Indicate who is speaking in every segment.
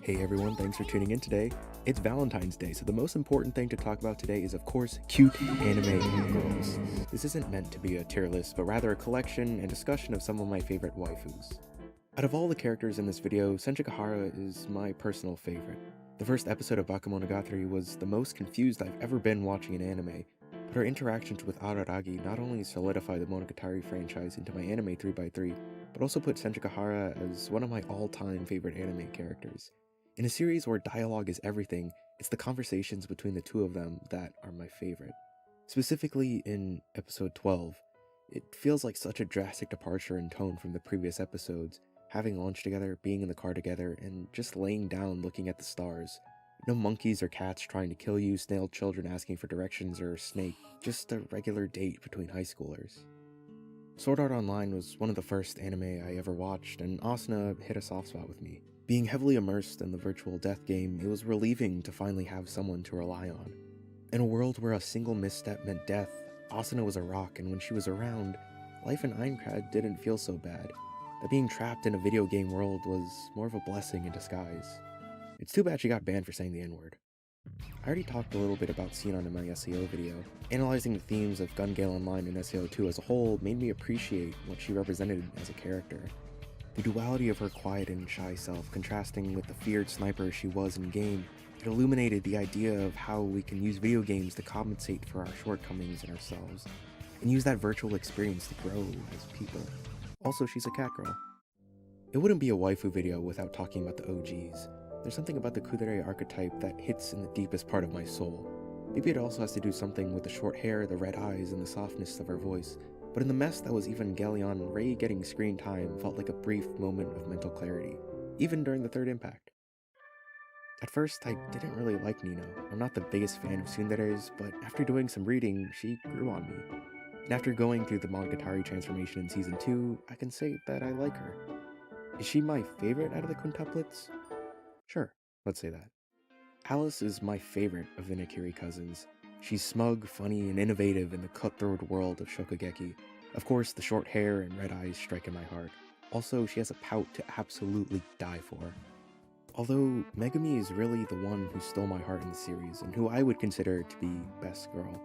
Speaker 1: Hey everyone, thanks for tuning in today. It's Valentine's Day, so the most important thing to talk about today is, of course, cute anime girls. This isn't meant to be a tier list, but rather a collection and discussion of some of my favorite waifus. Out of all the characters in this video, senjougahara is my personal favorite. The first episode of Monogatari was the most confused I've ever been watching an anime, but her interactions with Araragi not only solidified the Monogatari franchise into my anime 3x3, but also put senjougahara as one of my all-time favorite anime characters. In a series where dialogue is everything, it's the conversations between the two of them that are my favorite. Specifically in episode 12, it feels like such a drastic departure in tone from the previous episodes, having lunch together, being in the car together, and just laying down looking at the stars. No monkeys or cats trying to kill you, snail children asking for directions, or a snake, just a regular date between high schoolers. Sword Art Online was one of the first anime I ever watched, and asuna hit a soft spot with me. Being heavily immersed in the virtual death game, it was relieving to finally have someone to rely on. In a world where a single misstep meant death, Asuna was a rock, and when she was around, life in Aincrad didn't feel so bad. That being trapped in a video game world was more of a blessing in disguise. It's too bad she got banned for saying the N-word. I already talked a little bit about sinon in my SEO video. Analyzing the themes of Gun Gale Online and SEO 2 as a whole made me appreciate what she represented as a character. The duality of her quiet and shy self contrasting with the feared sniper she was in-game, it illuminated the idea of how we can use video games to compensate for our shortcomings in ourselves, and use that virtual experience to grow as people. Also, she's a cat girl. It wouldn't be a waifu video without talking about the OGs. There's something about the kudere archetype that hits in the deepest part of my soul. Maybe it also has to do something with the short hair, the red eyes, and the softness of her voice. But in the mess that was Evangelion, Rei getting screen time felt like a brief moment of mental clarity, even during the third impact. At first, I didn't really like Nino. I'm not the biggest fan of tsunderes, but after doing some reading, she grew on me. And after going through the Monogatari transformation in Season 2, I can say that I like her. Is she my favorite out of the Quintuplets? Sure, let's say that. Alice is my favorite of the Nakiri cousins. She's smug, funny, and innovative in the cutthroat world of shokugeki. Of course, the short hair and red eyes strike in my heart. Also, she has a pout to absolutely die for. Although, Megumi is really the one who stole my heart in the series, and who I would consider to be best girl.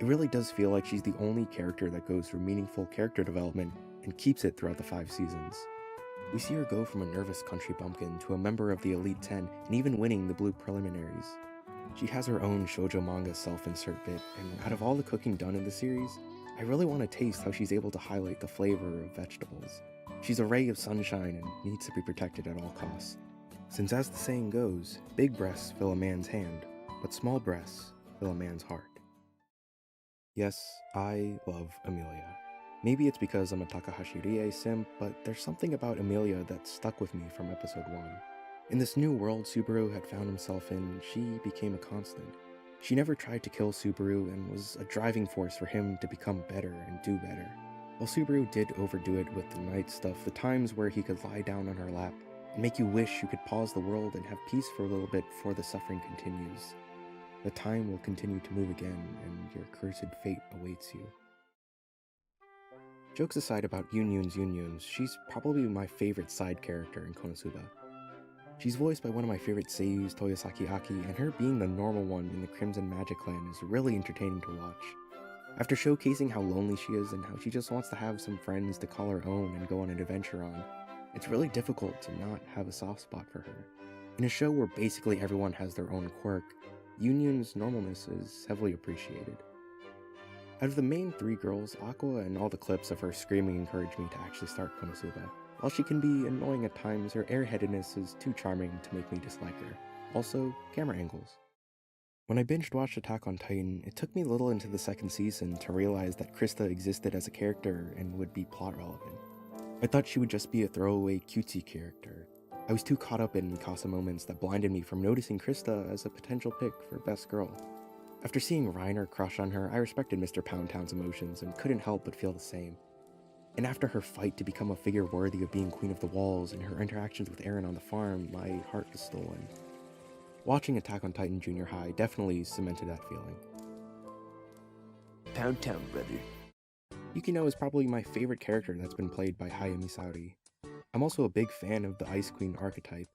Speaker 1: It really does feel like she's the only character that goes through meaningful character development and keeps it throughout the 5 seasons. We see her go from a nervous country bumpkin to a member of the Elite 10 and even winning the Blue Preliminaries. She has her own shoujo manga self-insert bit, and out of all the cooking done in the series, I really want to taste how she's able to highlight the flavor of vegetables. She's a ray of sunshine and needs to be protected at all costs. Since as the saying goes, big breasts fill a man's hand, but small breasts fill a man's heart. Yes, I love Emilia. Maybe it's because I'm a Takahashi Rie simp, but there's something about Emilia that stuck with me from episode 1. In this new world Subaru had found himself in, she became a constant. She never tried to kill Subaru and was a driving force for him to become better and do better. While Subaru did overdo it with the night stuff, the times where he could lie down on her lap and make you wish you could pause the world and have peace for a little bit before the suffering continues. The time will continue to move again, and your cursed fate awaits you. Jokes aside about yunyuns, she's probably my favorite side character in Konosuba. She's voiced by one of my favorite seiyus, Toyosaki Aki, and her being the normal one in the Crimson Magic Clan is really entertaining to watch. After showcasing how lonely she is and how she just wants to have some friends to call her own and go on an adventure on, it's really difficult to not have a soft spot for her. In a show where basically everyone has their own quirk, Yunyun's normalness is heavily appreciated. Out of the main 3 girls, Aqua and all the clips of her screaming encouraged me to actually start Konosuba. While she can be annoying at times, her airheadedness is too charming to make me dislike her. Also, camera angles. When I binged watched Attack on Titan, it took me a little into the 2nd season to realize that Krista existed as a character and would be plot relevant. I thought she would just be a throwaway cutesy character. I was too caught up in Mikasa moments that blinded me from noticing Krista as a potential pick for best girl. After seeing Reiner crush on her, I respected Mr. Poundtown's emotions and couldn't help but feel the same. And after her fight to become a figure worthy of being Queen of the Walls and her interactions with Eren on the farm, my heart was stolen. Watching Attack on Titan Junior High definitely cemented that feeling.
Speaker 2: Poundtown, brother.
Speaker 1: Yukino is probably my favorite character that's been played by Hayami Saori. I'm also a big fan of the Ice Queen archetype.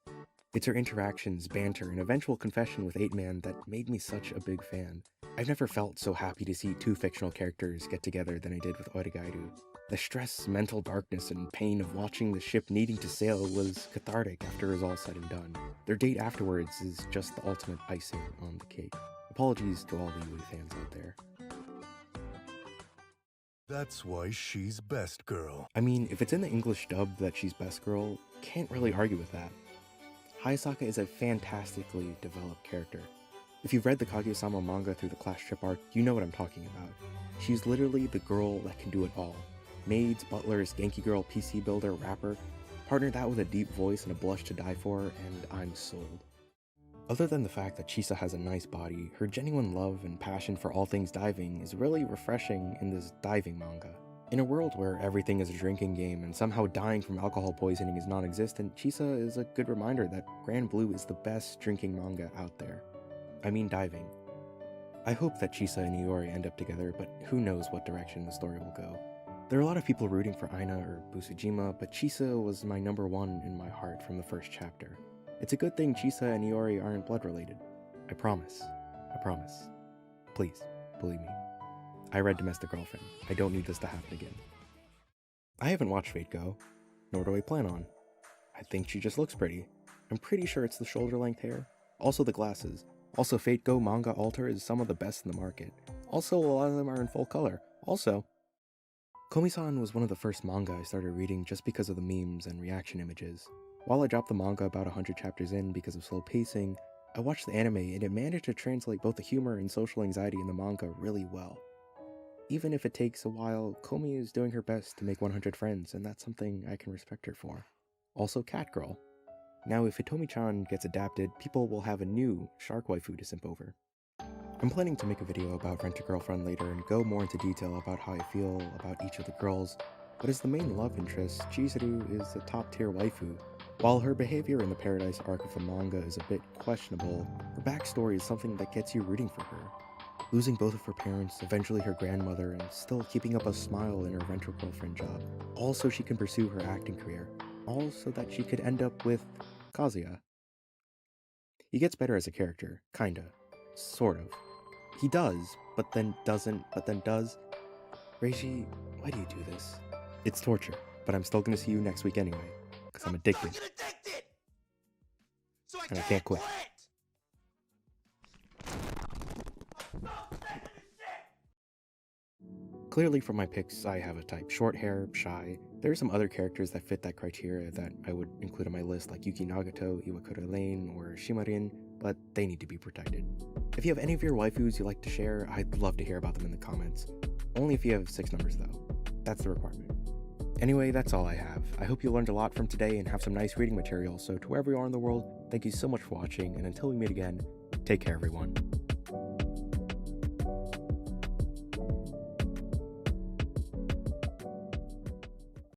Speaker 1: It's her interactions, banter, and eventual confession with 8-Man that made me such a big fan. I've never felt so happy to see two fictional characters get together than I did with Oregairu. The stress, mental darkness, and pain of watching the ship needing to sail was cathartic after it was all said and done. Their date afterwards is just the ultimate icing on the cake. Apologies to all the Yui fans out there.
Speaker 2: That's why she's best girl.
Speaker 1: I mean, if it's in the English dub that she's best girl, can't really argue with that. Hayasaka is a fantastically developed character. If you've read the Kaguya-sama manga through the class trip arc, you know what I'm talking about. She's literally the girl that can do it all. Maids, butlers, Genki girl, PC builder, rapper. Partner that with a deep voice and a blush to die for, and I'm sold. Other than the fact that Chisa has a nice body, her genuine love and passion for all things diving is really refreshing in this diving manga. In a world where everything is a drinking game and somehow dying from alcohol poisoning is non-existent, Chisa is a good reminder that Grand Blue is the best drinking manga out there. I mean diving. I hope that Chisa and Iori end up together, but who knows what direction the story will go. There are a lot of people rooting for Aina or Busujima, but Chisa was my number one in my heart from the first chapter. It's a good thing Chisa and Iori aren't blood related. I promise. I promise. Please, believe me. I read Domestic Girlfriend. I don't need this to happen again. I haven't watched Fate Go, nor do I plan on. I think she just looks pretty. I'm pretty sure it's the shoulder-length hair. Also the glasses. Also Fate Go manga alter is some of the best in the market. Also a lot of them are in full color. Also, Komi-san was one of the first manga I started reading just because of the memes and reaction images. While I dropped the manga about 100 chapters in because of slow pacing, I watched the anime and it managed to translate both the humor and social anxiety in the manga really well. Even if it takes a while, Komi is doing her best to make 100 friends, and that's something I can respect her for. Also Cat Girl. Now if Hitomi-chan gets adapted, people will have a new shark waifu to simp over. I'm planning to make a video about Rent-a-Girlfriend later and go more into detail about how I feel about each of the girls, but as the main love interest, Chizuru is a top-tier waifu. While her behavior in the Paradise arc of the manga is a bit questionable, her backstory is something that gets you rooting for her. Losing both of her parents, eventually her grandmother, and still keeping up a smile in her Rent-a-Girlfriend job, all so she can pursue her acting career, all so that she could end up with Kazuya. He gets better as a character, kinda. Sort of. He does, but then doesn't, but then does. Reiji, why do you do this? It's torture, but I'm still gonna see you next week anyway, because I'm addicted. And I can't quit. Clearly from my picks, I have a type. Short hair, shy. There are some other characters that fit that criteria that I would include on my list, like Yuki Nagato, Iwakura Lane, or Shimarin, but they need to be protected. If you have any of your waifus you'd like to share, I'd love to hear about them in the comments. Only if you have 6 numbers though. That's the requirement. Anyway, that's all I have. I hope you learned a lot from today and have some nice reading material, so to wherever you are in the world, thank you so much for watching, and until we meet again, take care everyone.